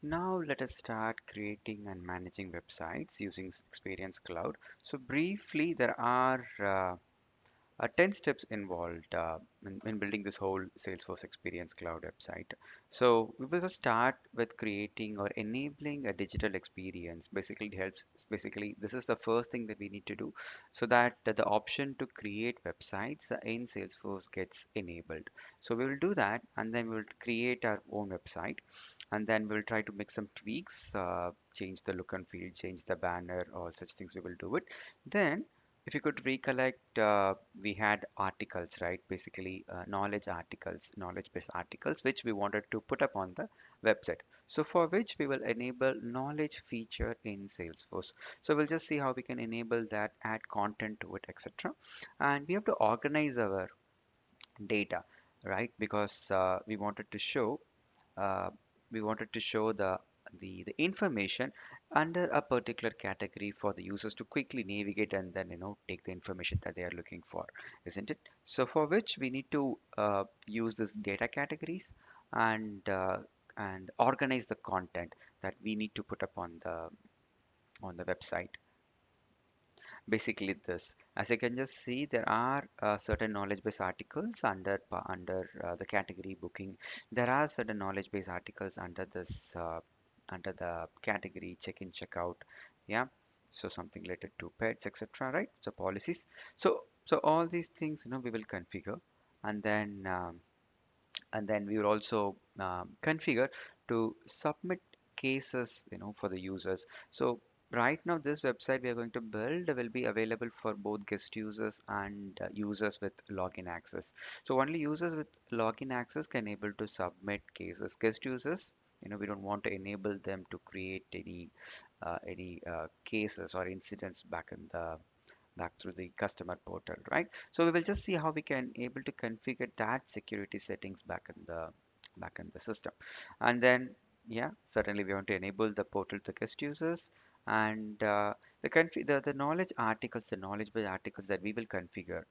Now let us start creating and managing websites using Experience Cloud. So briefly, there are 10 steps involved in building this whole Salesforce Experience Cloud website. So we will start with creating or enabling a digital experience. Basically, it helps. Basically, this is the first thing that we need to do so that the option to create websites in Salesforce gets enabled. So we will do that, and then we will create our own website, and then we'll try to make some tweaks, change the look and feel, change the banner, all such things. We will do it. Then if you could recollect, we had articles, right? Basically, knowledge articles, knowledge-based articles, which we wanted to put up on the website. So for which we will enable knowledge feature in Salesforce. So we'll just see how we can enable that, add content to it, etc. And we have to organize our data, right? Because uh, we wanted to show the information under a particular category for the users to quickly navigate and then take the information that they are looking for, isn't it? So for which we need to use this data categories and organize the content that we need to put up on the website. Basically this, as you can just see, there are certain knowledge base articles under the category booking. There are certain knowledge base articles under this under the category check in check out. Yeah, so something related to pets, etc., right? So policies. So all these things we will configure, and then we will also configure to submit cases for the users. So right now this website we are going to build will be available for both guest users and users with login access. So only users with login access can able to submit cases. Guest users, we don't want to enable them to create any cases or incidents back through the customer portal, right? So we will just see how we can able to configure that security settings back in the system. And then, yeah, certainly we want to enable the portal to guest users, and the knowledge articles, the knowledge base articles that we will configure.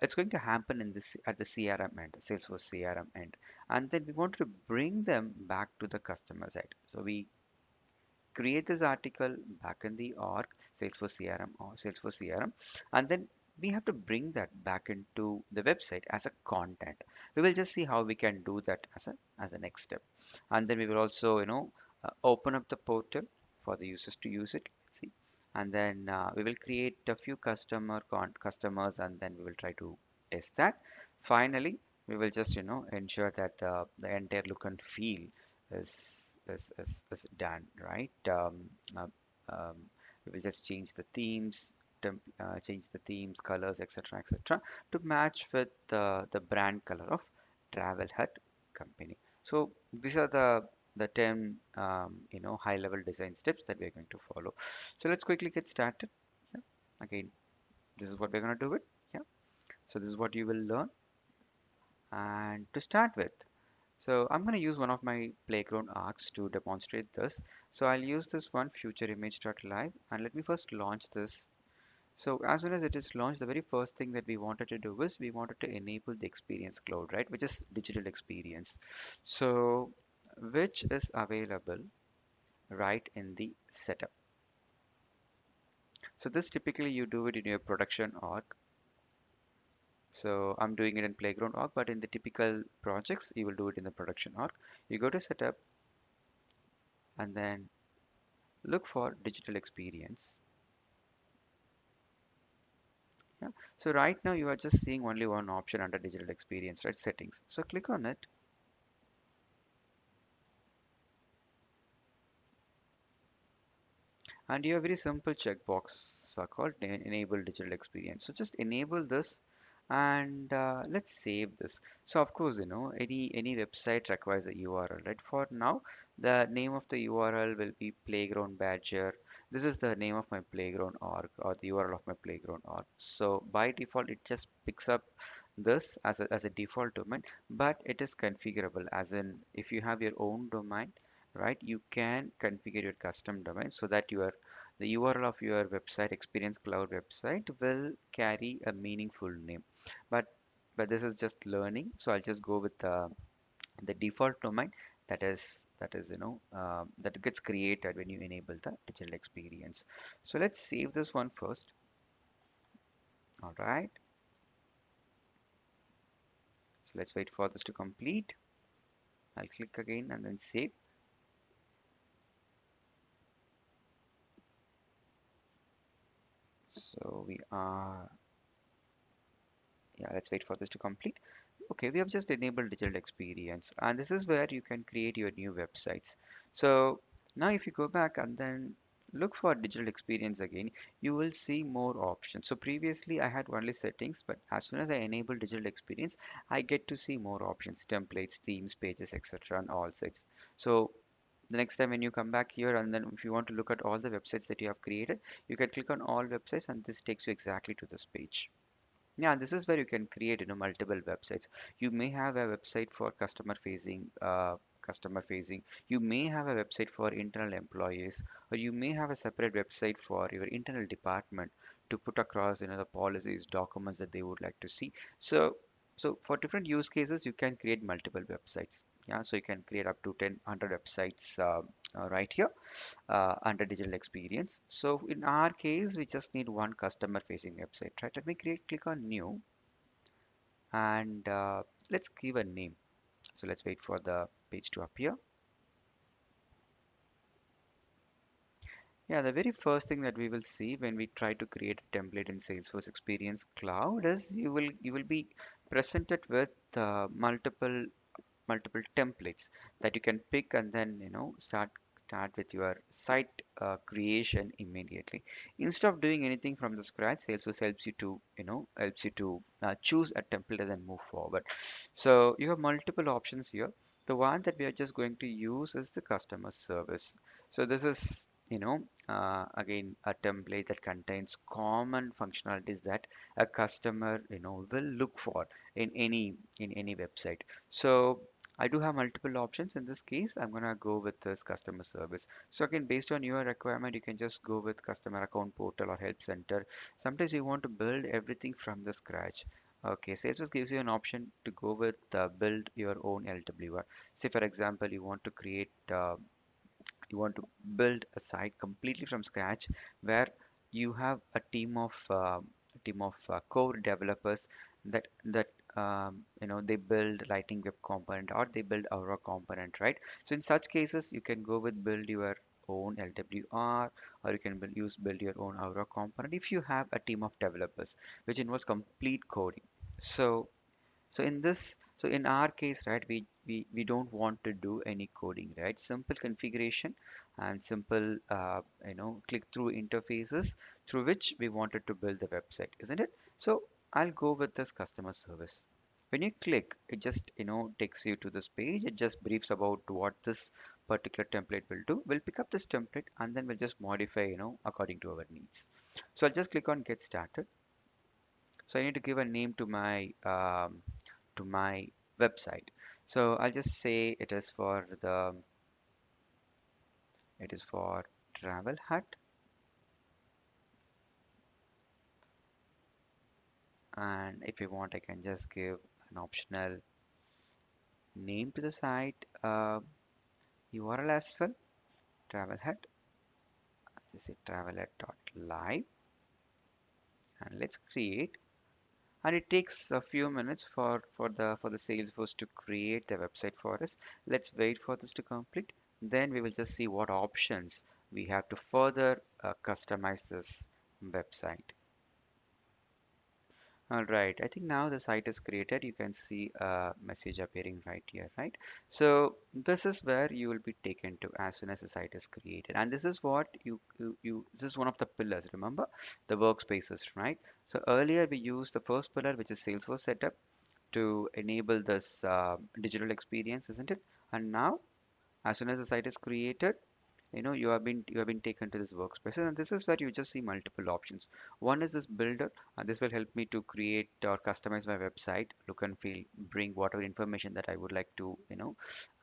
It's going to happen in this at the CRM end, Salesforce CRM end, and then we want to bring them back to the customer side. So we create this article back in the org, Salesforce CRM, and then we have to bring that back into the website as a content. We will just see how we can do that as a next step, and then we will also open up the portal for the users to use it. Let's see, and then we will create a few customers, and then we will try to test that. Finally, we will just ensure that the entire look and feel is done right. Uh, um, we will just change the themes, colors, etc., etc., to match with the brand color of Travel Hut Company. So these are the 10 high level design steps that we're going to follow. So let's quickly get started. Yeah. Again, this is what we're going to do it. Yeah. So this is what you will learn. And to start with, so I'm going to use one of my playground arcs to demonstrate this. So I'll use this one future image.live, and let me first launch this. So as soon as it is launched, the very first thing that we wanted to do is we wanted to enable the experience cloud, right? Which is digital experience. So which is available right in the setup. So this typically you do it in your production org. So I'm doing it in playground org, but in the typical projects, you will do it in the production org. You go to setup and then look for digital experience. Yeah. So right now you are just seeing only one option under digital experience, right? Settings. So click on it, and you have very simple checkbox called enable digital experience. So just enable this, and let's save this. So of course, any website requires a URL, right? For now, the name of the URL will be playground badger. This is the name of my playground org, or the URL of my playground org. So by default, it just picks up this as a default domain, but it is configurable, as in if you have your own domain, right, you can configure your custom domain so that the URL of your website, Experience Cloud website, will carry a meaningful name. But this is just learning, so I'll just go with the default domain. that gets created when you enable the digital experience. So let's save this one first. All right. So let's wait for this to complete. I'll click again and then save. So we are, yeah, let's wait for this to complete. Okay, we have just enabled digital experience, and this is where you can create your new websites. So now if you go back and then look for digital experience again, you will see more options. So previously I had only settings, but as soon as I enable digital experience, I get to see more options, templates, themes, pages, etc. on all sites. So the next time when you come back here and then if you want to look at all the websites that you have created, you can click on all websites and this takes you exactly to this page. Yeah, this is where you can create, multiple websites. You may have a website for customer facing. You may have a website for internal employees, or you may have a separate website for your internal department to put across, the policies, documents that they would like to see. So, so for different use cases, you can create multiple websites. Yeah, so you can create up to 10, 100 websites right here under digital experience. So in our case, we just need one customer facing website, right? Let me click on new and let's give a name. So let's wait for the page to appear. Yeah, the very first thing that we will see when we try to create a template in Salesforce Experience Cloud is you will be presented with multiple templates that you can pick and then start with your site creation immediately. Instead of doing anything from the scratch, Salesforce helps you to choose a template and then move forward. So you have multiple options here. The one that we are just going to use is the customer service. So this is again a template that contains common functionalities that a customer will look for in any website. So I do have multiple options. In this case, I'm gonna go with this customer service. So again, based on your requirement, you can just go with customer account portal or help center. Sometimes you want to build everything from the scratch. Okay, Salesforce gives you an option to go with build your own LWR. Say for example, you want to build a site completely from scratch where you have a team of core developers that they build Lightning Web component or they build Aura component, right? So in such cases, you can go with build your own LWR or you can build your own Aura component if you have a team of developers, which involves complete coding. So in our case, right, we don't want to do any coding, right? Simple configuration and simple, click-through interfaces through which we wanted to build the website, isn't it? So I'll go with this customer service. When you click, it just, takes you to this page. It just briefs about what this particular template will do. We'll pick up this template and then we'll just modify, according to our needs. So I'll just click on Get Started. So I need to give a name to my website. So I'll just say it is for Travel Hut, and if you want I can just give an optional name to the site URL as well. Travel Hut, just say travelhut.live, and let's create. And it takes a few minutes for the Salesforce to create the website for us. Let's wait for this to complete. Then we will just see what options we have to further customize this website. All right, I think now the site is created. You can see a message appearing right here, right? So this is where you will be taken to as soon as the site is created. And this is what this is one of the pillars, remember? The workspaces, right? So earlier we used the first pillar, which is Salesforce setup, to enable this digital experience, isn't it? And now, as soon as the site is created, you have been taken to this workspace, and this is where you just see multiple options. One is this builder, and this will help me to create or customize my website, look and feel, bring whatever information that I would like to,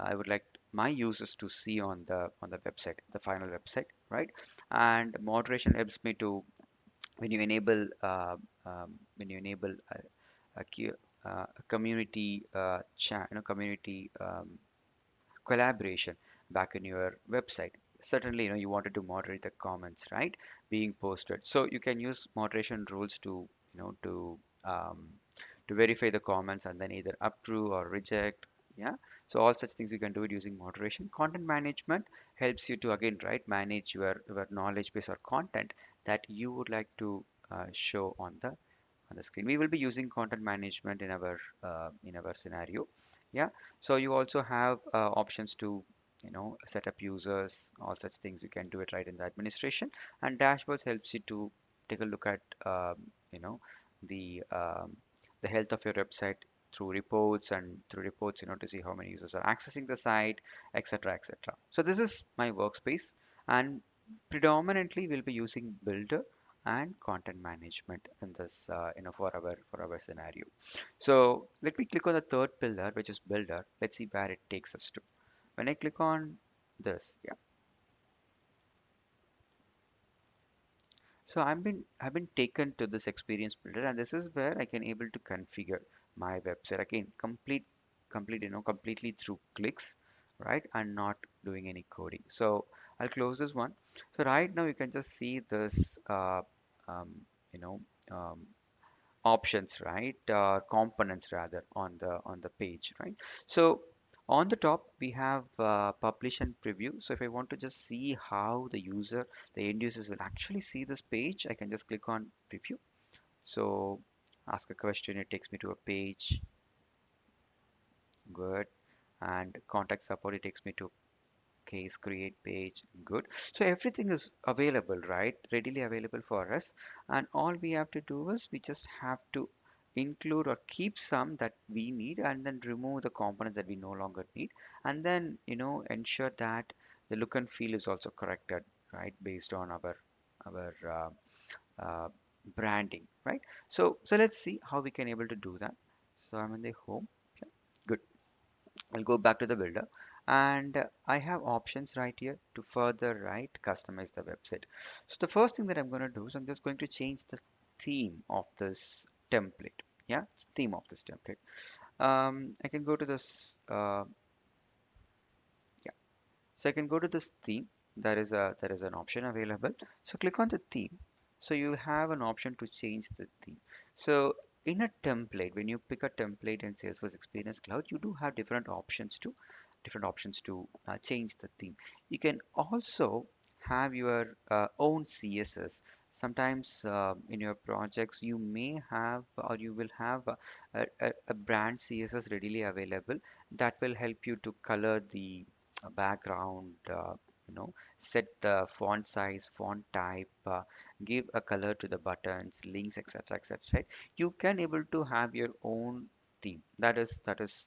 I would like my users to see on the website, the final website, right? And moderation helps me to when you enable a community chat, community collaboration back in your website. Certainly, you wanted to moderate the comments, right, being posted. So you can use moderation rules to, um, to verify the comments and then either approve or reject. Yeah. So all such things you can do it using moderation. Content management helps you to again, right, manage your knowledge base or content that you would like to show on the screen. We will be using content management in our scenario. Yeah. So you also have options to set up users, all such things. You can do it right in the administration. And dashboards helps you to take a look at you know the the health of your website through reports, to see how many users are accessing the site, etc., etc. So this is my workspace, and predominantly we'll be using builder and content management in this for our scenario. So let me click on the third pillar, which is builder. Let's see where it takes us to. When I click on this, yeah. So I've been taken to this experience builder, and this is where I can able to configure my website again, completely through clicks, right, and not doing any coding. So I'll close this one. So right now you can just see this um, you know um, options, right, components rather on the page, right. So on the top we have publish and preview. So if I want to just see how the end users will actually see this page, I can just click on preview. So ask a question, it takes me to a page. Good. And contact support, it takes me to case create page. Good. So everything is available, right, readily available for us, and all we have to do is we just have to include or keep some that we need and then remove the components that we no longer need, and then ensure that the look and feel is also corrected, right, based on our uh, branding, right. So let's see how we can able to do that. So I'm in the home. Yeah, good. I'll go back to the builder, and I have options right here to further customize the website. So the first thing that I'm going to do is I'm just going to change the theme of this template. Yeah, it's theme of this template. I can go to this. Yeah, so I can go to this theme. There is an option available. So click on the theme. So you have an option to change the theme. So in a template, when you pick a template in Salesforce Experience Cloud, you do have different options to change the theme. You can also have your own CSS. Sometimes in your projects, you may have or you will have a brand CSS readily available that will help you to color the background, set the font size, font type, give a color to the buttons, links, etc., etc. Right? You can able to have your own theme. That is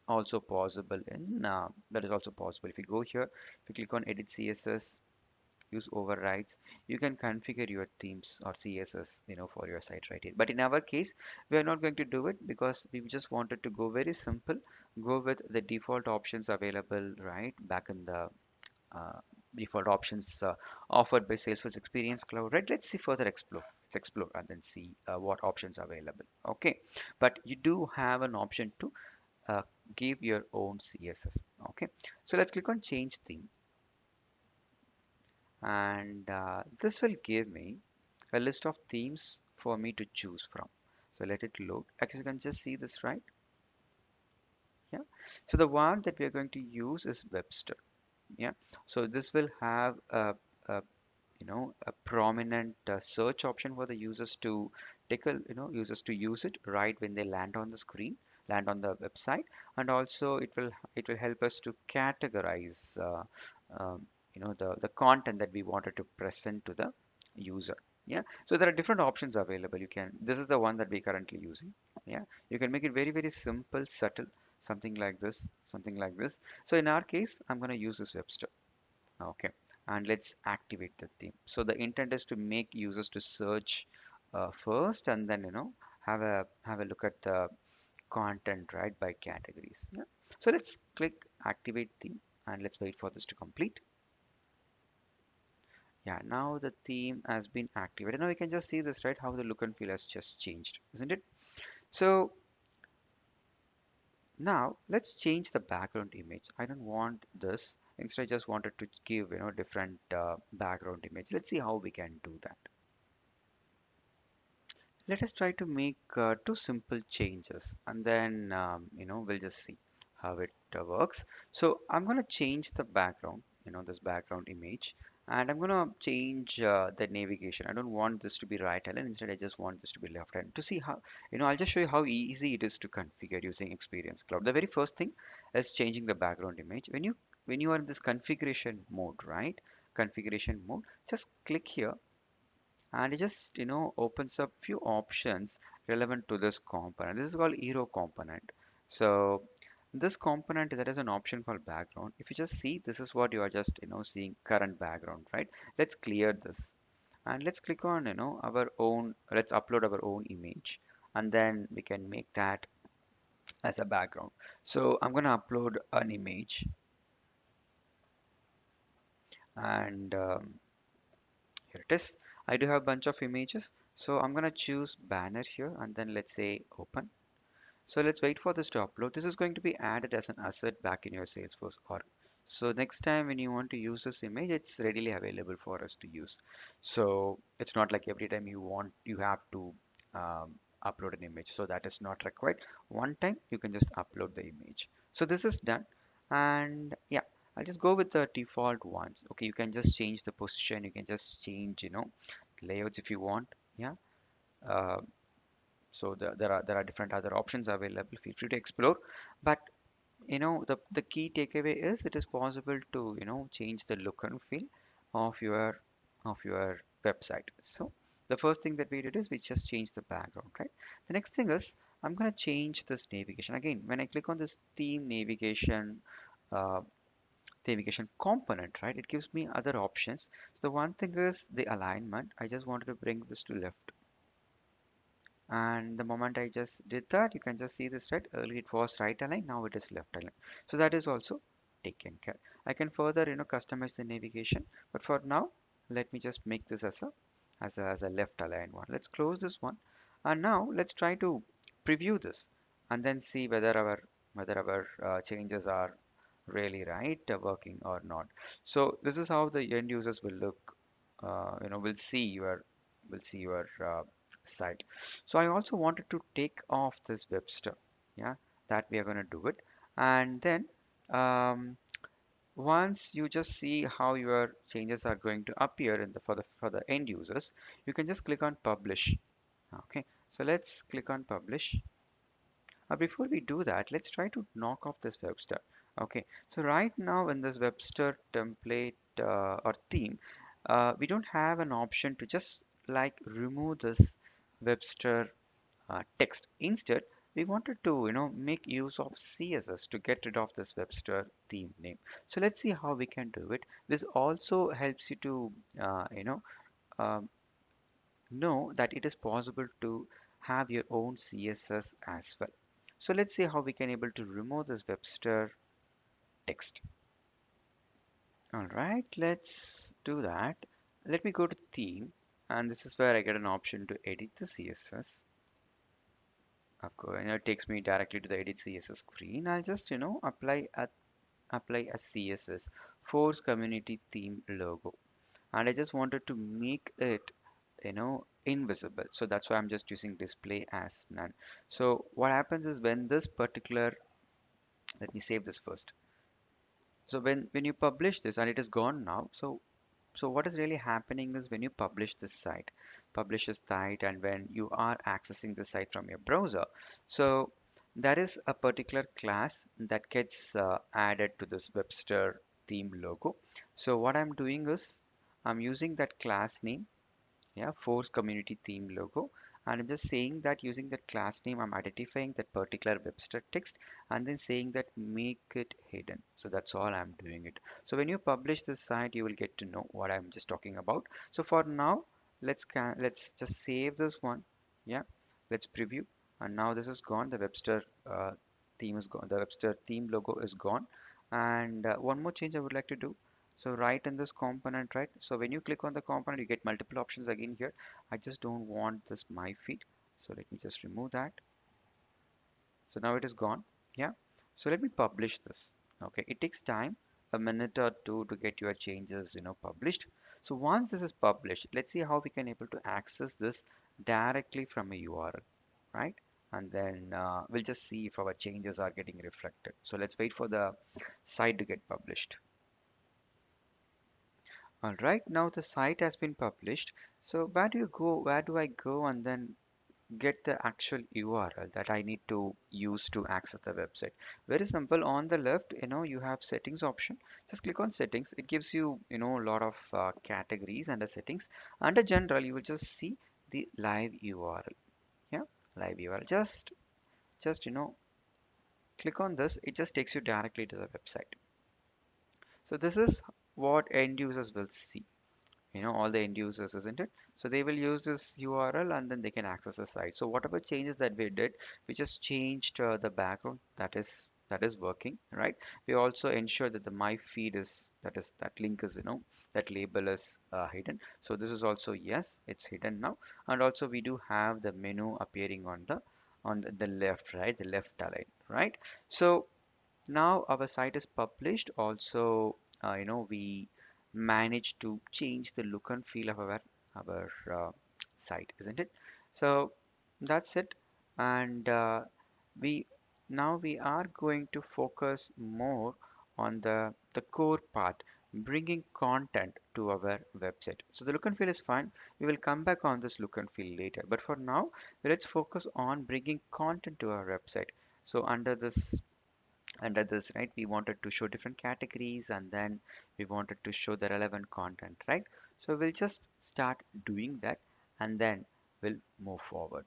also possible if you go here, if you click on edit CSS, use overrides, you can configure your themes or CSS, for your site right here. But in our case, we are not going to do it because we just wanted to go very simple, go with the default options available, right, back in the uh, default options offered by Salesforce Experience Cloud, right? Let's see further explore. Let's explore and then see what options are available. Okay, but you do have an option to uh, give your own CSS. Okay, so let's click on change theme, and this will give me a list of themes for me to choose from. So let it load. Actually, you can just see this, right? Yeah. So the one that we are going to use is Webster. Yeah. So this will have a prominent search option for the users to users to use it right when they land on the screen, land on the website. And also it will help us to categorize the content that we wanted to present to the user. Yeah, so there are different options available. This is the one that we're currently using. Yeah, you can make it very, very simple, subtle, something like this. So in our case, I'm going to use this Webster. Okay, and let's activate the theme. So the intent is to make users to search first, and then have a look at the content, right, by categories. Yeah. So let's click activate theme, and let's wait for this to complete. Yeah, now the theme has been activated. Now we can just see this, right, how the look and feel has just changed, isn't it? So Now let's change the background image. I don't want this. Instead, I just wanted to give different background image. Let's see how we can do that. Let us try to make two simple changes, and then we'll just see how it works. So I'm going to change the background, this background image, and I'm going to change the navigation. I don't want this to be right hand, instead I just want this to be left hand. To see how, I'll just show you how easy it is to configure using Experience Cloud. The very first thing is changing the background image. When you are in this configuration mode, right? Configuration mode, just click here and it just opens up few options relevant to this component. This is called hero component. So this component, there is an option called background. If you just see, this is what you are just seeing, current background, right? Let's clear this and let's click on our own, let's upload our own image, and then we can make that as a background. So I'm going to upload an image, and here it is. I do have a bunch of images, so I'm gonna choose banner here, and then let's say open. So let's wait for this to upload. This is going to be added as an asset back in your Salesforce org. So next time when you want to use this image, it's readily available for us to use. So it's not like every time you have to upload an image. So that is not required. One time you can just upload the image. So this is done. And yeah, I'll just go with the default ones. Okay, you can just change the position. You can just change, layouts if you want. Yeah. Uh, so there are different other options available. Feel free to explore. But the key takeaway is it is possible to change the look and feel of your website. So the first thing that we did is we just changed the background, right? The next thing is I'm going to change this navigation. Again, when I click on this theme uh, navigation component, right, it gives me other options. So the one thing is the alignment. I just wanted to bring this to left, and the moment I just did that, you can just see this, right? Earlier it was right align, now it is left align. So that is also taken care. I can further customize the navigation, but for now let me just make this as a left aligned one. Let's close this one, and now let's try to preview this and then see whether our changes are really right, working or not. So this is how the end users will look, will see your site. So I also wanted to take off this Webster, yeah, that we are going to do it. And then um, once you just see how your changes are going to appear for the end users, you can just click on publish. Okay, so let's click on publish. Before we do that, let's try to knock off this Webster. Okay, so right now in this Webster template or theme, we don't have an option to just like remove this Webster text. Instead, we wanted to make use of CSS to get rid of this Webster theme name. So let's see how we can do it. This also helps you to um, know that it is possible to have your own CSS as well. So let's see how we can able to remove this Webster text. All right, let's do that. Let me go to theme, and this is where I get an option to edit the CSS. Of course, it takes me directly to the edit CSS screen. I'll just apply a CSS Force Community theme logo, and I just wanted to make it invisible, so that's why I'm just using display as none. So what happens is when this particular, let me save this first. So when you publish this and it is gone now, so what is really happening is when you publish a site, and when you are accessing the site from your browser, so there is a particular class that gets added to this Webster theme logo. So what I'm doing is I'm using that class name, yeah, Force Community theme logo, and I'm just saying that using that class name I'm identifying that particular Webster text, and then saying that make it hidden. So that's all I'm doing it. So when you publish this site, you will get to know what I'm just talking about. So for now, let's just save this one. Yeah, let's preview, and now this is gone. The Webster theme is gone. The Webster theme logo is gone. And one more change I would like to do. So right in this component, right? So when you click on the component, you get multiple options again here. I just don't want this my feed. So let me just remove that. So now it is gone. Yeah. So let me publish this. Okay, it takes time, a minute or two to get your changes, published. So once this is published, let's see how we can able to access this directly from a URL, right? And then we'll just see if our changes are getting reflected. So let's wait for the site to get published. All right, now the site has been published. So where do you go? Where do I go and then get the actual URL that I need to use to access the website? Very simple. On the left, you have settings option. Just click on settings. It gives you, a lot of categories under settings. Under general, you will just see the live URL. Yeah, live URL. Just click on this. It just takes you directly to the website. So this is what end users will see. All the end users, isn't it? So they will use this URL and then they can access the site. So whatever changes that we did, we just changed the background, that is working, right? We also ensure that the my feed is that link is, that label is hidden. So this is also, yes, it's hidden now. And also we do have the menu appearing on the left, right? The left align, right? So now our site is published. Also, we managed to change the look and feel of our site, isn't it? So that's it. And we now we are going to focus more on the core part, bringing content to our website. So the look and feel is fine. We will come back on this look and feel later. But for now, let's focus on bringing content to our website. So under this, right, we wanted to show different categories and then we wanted to show the relevant content, right? So we'll just start doing that and then we'll move forward.